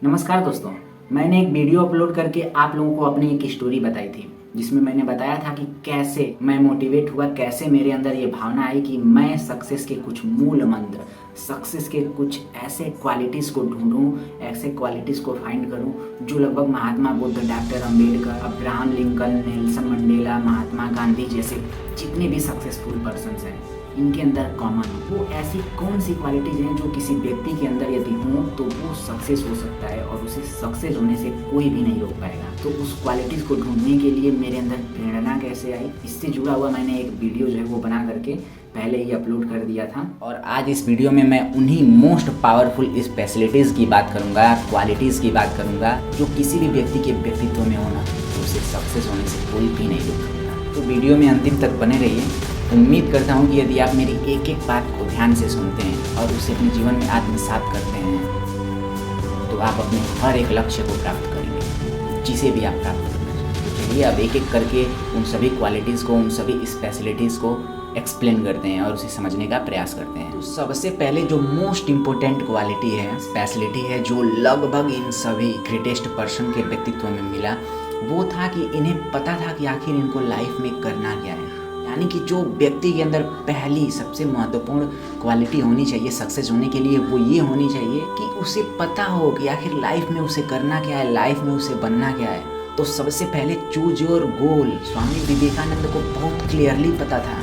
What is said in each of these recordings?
नमस्कार दोस्तों, मैंने एक वीडियो अपलोड करके आप लोगों को अपनी एक स्टोरी बताई थी जिसमें मैंने बताया था कि कैसे मैं मोटिवेट हुआ, कैसे मेरे अंदर ये भावना आई कि मैं सक्सेस के कुछ मूल मंत्र, सक्सेस के कुछ ऐसे क्वालिटीज़ को ढूंढूं, ऐसे क्वालिटीज़ को फाइंड करूं जो लगभग Mahatma Buddha, doctor Ambedkar, Abraham Lincoln, Nelson Mandela, Mahatma Gandhi जैसे जितने भी सक्सेसफुल पर्सन्स हैं इनके अंदर कॉमन हो। वो ऐसी कौन सी क्वालिटीज़ हैं जो किसी व्यक्ति के अंदर यदि हों तो वो सक्सेस हो सकता है और उसे सक्सेस होने से कोई भी नहीं रोक पाएगा। तो उस क्वालिटीज़ को ढूंढने के लिए मेरे अंदर प्रेरणा कैसे आई, इससे जुड़ा हुआ मैंने एक वीडियो जो है वो बना करके पहले ही अपलोड कर दिया था। और आज इस वीडियो में मैं उन्हीं मोस्ट पावरफुल स्पेशलिटीज़ की बात करूँगा, क्वालिटीज़ की बात करूँगा जो किसी भी व्यक्ति के व्यक्तित्व में होना तो उसे सक्सेस होने से कोई भी नहीं रोक सकता। तो वीडियो में अंतिम तक बने रहिए। उम्मीद करता हूँ कि यदि आप मेरी एक एक बात को ध्यान से सुनते हैं और उसे अपने जीवन में आत्मसात करते हैं तो आप अपने हर एक लक्ष्य को प्राप्त करेंगे, जिसे भी आप प्राप्त करना चाहते हैं। तो चलिए अब एक एक करके उन सभी क्वालिटीज़ को, उन सभी स्पेशलिटीज़ को एक्सप्लेन करते हैं और उसे समझने का प्रयास करते हैं। तो सबसे पहले जो मोस्ट इम्पोर्टेंट क्वालिटी है, स्पेशलिटी है, जो लगभग इन सभी ग्रेटेस्ट पर्सन के व्यक्तित्व में मिला, वो था कि इन्हें पता था कि आखिर इनको लाइफ में करना क्या है। यानी कि जो व्यक्ति के अंदर पहली सबसे महत्वपूर्ण क्वालिटी होनी चाहिए सक्सेस होने के लिए, वो ये होनी चाहिए कि उसे पता हो कि आखिर लाइफ में उसे करना क्या है, लाइफ में उसे बनना क्या है। तो सबसे पहले choose your goal. Swami Vivekananda को बहुत क्लियरली पता था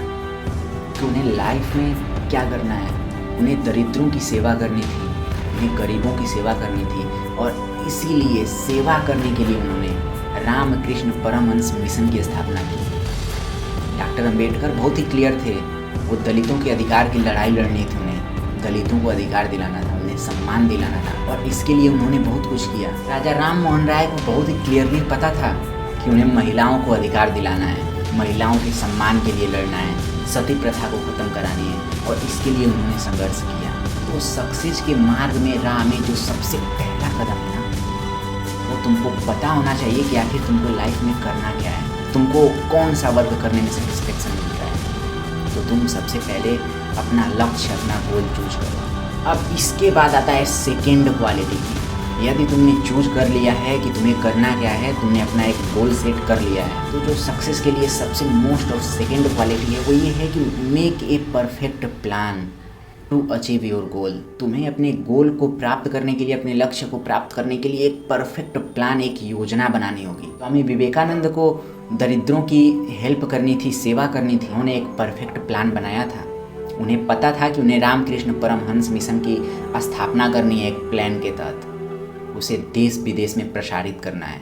कि उन्हें लाइफ में क्या करना है। उन्हें दरिद्रों की सेवा करनी थी, उन्हें गरीबों की सेवा करनी थी और इसीलिए सेवा करने के लिए उन्होंने रामकृष्ण परमहंस मिशन की स्थापना की। डॉक्टर अंबेडकर बहुत ही क्लियर थे, वो दलितों के अधिकार की लड़ाई लड़नी थी, उन्हें दलितों को अधिकार दिलाना था, उन्हें सम्मान दिलाना था और इसके लिए उन्होंने बहुत कुछ किया। राजा राम मोहन राय को बहुत ही क्लियरली पता था कि उन्हें महिलाओं को अधिकार दिलाना है, महिलाओं के सम्मान के लिए लड़ना है, सती प्रथा को ख़त्म करानी है और इसके लिए उन्होंने संघर्ष किया। तो सक्सेस के मार्ग में, राह में जो सबसे पहला कदम है ना, वो तुमको पता होना चाहिए कि आखिर तुमको लाइफ में करना क्या है, तुमको कौन सा वर्क करने में सेटिस्फेक्शन मिल रहा है। तो तुम सबसे पहले अपना लक्ष्य, अपना गोल चूज करो। अब इसके बाद आता है सेकेंड क्वालिटी की। यदि तुमने चूज कर लिया है कि तुम्हें करना क्या है, तुमने अपना एक गोल सेट कर लिया है, तो जो सक्सेस के लिए सबसे मोस्ट और सेकेंड क्वालिटी है वो ये है कि make a perfect plan to achieve your goal. तुम्हें अपने गोल को प्राप्त करने के लिए, अपने लक्ष्य को प्राप्त करने के लिए एक परफेक्ट प्लान, एक योजना बनानी होगी। स्वामी विवेकानंद को दरिद्रों की हेल्प करनी थी, सेवा करनी थी, उन्होंने एक परफेक्ट प्लान बनाया था। उन्हें पता था कि उन्हें रामकृष्ण परमहंस मिशन की स्थापना करनी है। एक प्लान के तहत उसे देश विदेश में प्रसारित करना है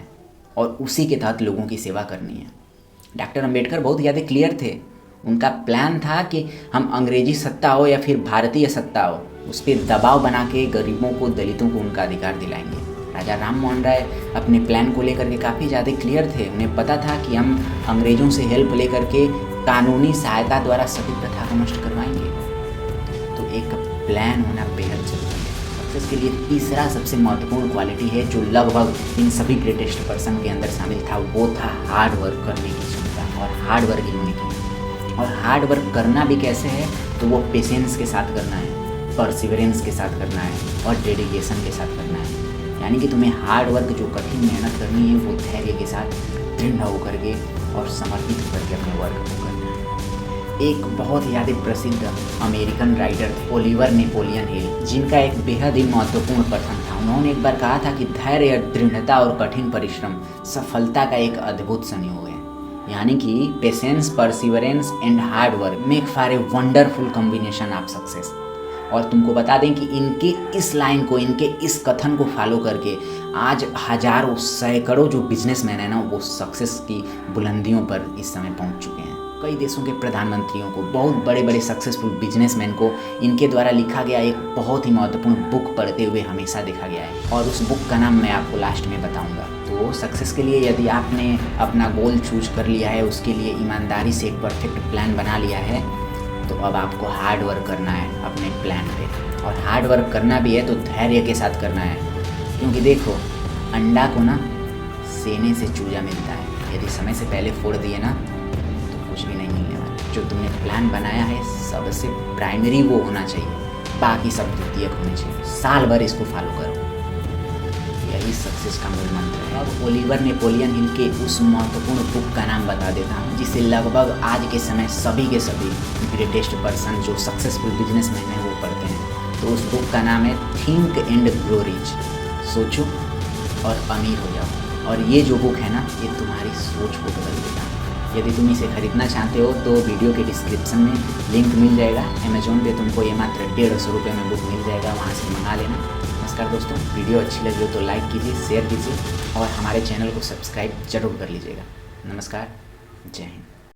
और उसी के तहत लोगों की सेवा करनी है। डॉक्टर अंबेडकर बहुत ज़्यादा क्लियर थे। उनका प्लान था कि हम अंग्रेजी सत्ता हो या फिर भारतीय सत्ता हो, उस पर दबाव बना के गरीबों को, दलितों को उनका अधिकार दिलाएंगे। राजा राम मोहन राय अपने प्लान को लेकर के काफ़ी ज़्यादा क्लियर थे। उन्हें पता था कि हम अंग्रेज़ों से हेल्प लेकर के कानूनी सहायता द्वारा सती प्रथा को नष्ट करवाएंगे। तो एक प्लान होना बेहद जरूरी है। सक्सेस के लिए तीसरा सबसे महत्वपूर्ण क्वालिटी है जो लगभग इन सभी ग्रेटेस्ट पर्सन के अंदर शामिल था, वो था हार्ड वर्क करने की क्षमता और हार्ड वर्किंग होने की। और हार्ड वर्क करना भी कैसे है, तो वो पेशेंस के साथ करना है, परसिवरेंस के साथ करना है और डेडिकेशन के साथ करना है। यानी कि तुम्हें हार्ड वर्क, जो कठिन मेहनत करनी है, वो धैर्य के साथ दृढ़ होकर के और समर्पित होकर के अपने वर्क को करना है। एक बहुत ज़्यादा प्रसिद्ध अमेरिकन राइटर थे ओलिवर नेपोलियन हिल, जिनका एक बेहद ही महत्वपूर्ण कथन था। उन्होंने एक बार कहा था कि धैर्य, दृढ़ता और कठिन परिश्रम सफलता का एक अद्भुत संयोग है। यानी कि patience, perseverance and hard work make for a wonderful combination of success. और तुमको बता दें कि इनके इस लाइन को, इनके इस कथन को फॉलो करके आज हजारों, सैकड़ों जो बिजनेसमैन हैं ना, वो सक्सेस की बुलंदियों पर इस समय पहुंच चुके हैं। कई देशों के प्रधानमंत्रियों को, बहुत बड़े बड़े सक्सेसफुल बिजनेसमैन को इनके द्वारा लिखा गया एक बहुत ही महत्वपूर्ण बुक पढ़ते हुए हमेशा देखा गया है और उस बुक का नाम मैं आपको लास्ट में बताऊंगा। तो सक्सेस के लिए यदि आपने अपना गोल चूज कर लिया है, उसके लिए ईमानदारी से एक परफेक्ट प्लान बना लिया है, तो अब आपको हार्ड वर्क करना है अपने प्लान पे। और हार्ड वर्क करना भी है तो धैर्य के साथ करना है, क्योंकि देखो अंडा को ना सेने से चूजा मिलता है, यदि समय से पहले फोड़ दिए ना तो कुछ भी नहीं मिलने वाला। जो तुमने प्लान बनाया है सबसे प्राइमरी वो होना चाहिए, बाकी सब द्वितीयक होने चाहिए। साल भर इसको फॉलो करो, सक्सेस का मूल मंत्र है। अब ओलिवर नेपोलियन हिल के उस महत्वपूर्ण बुक का नाम बता देता हूँ जिसे लगभग आज के समय सभी के सभी ग्रेटेस्ट पर्सन जो सक्सेसफुल बिजनेसमैन हैं वो पढ़ते हैं। तो उस बुक का नाम है थिंक एंड ग्रो रिच, सोचो और अमीर हो जाओ। और ये जो बुक है ना, ये तुम्हारी सोच को बदल देगा। यदि तुम इसे खरीदना चाहते हो तो वीडियो के डिस्क्रिप्शन में लिंक मिल जाएगा। अमेजोन पे तुमको ये मात्र 150 रुपये में बुक मिल जाएगा, वहाँ से मंगा लेना। नमस्कार दोस्तों, वीडियो अच्छी लगी हो तो लाइक कीजिए, शेयर कीजिए और हमारे चैनल को सब्सक्राइब जरूर कर लीजिएगा। नमस्कार, जय हिंद।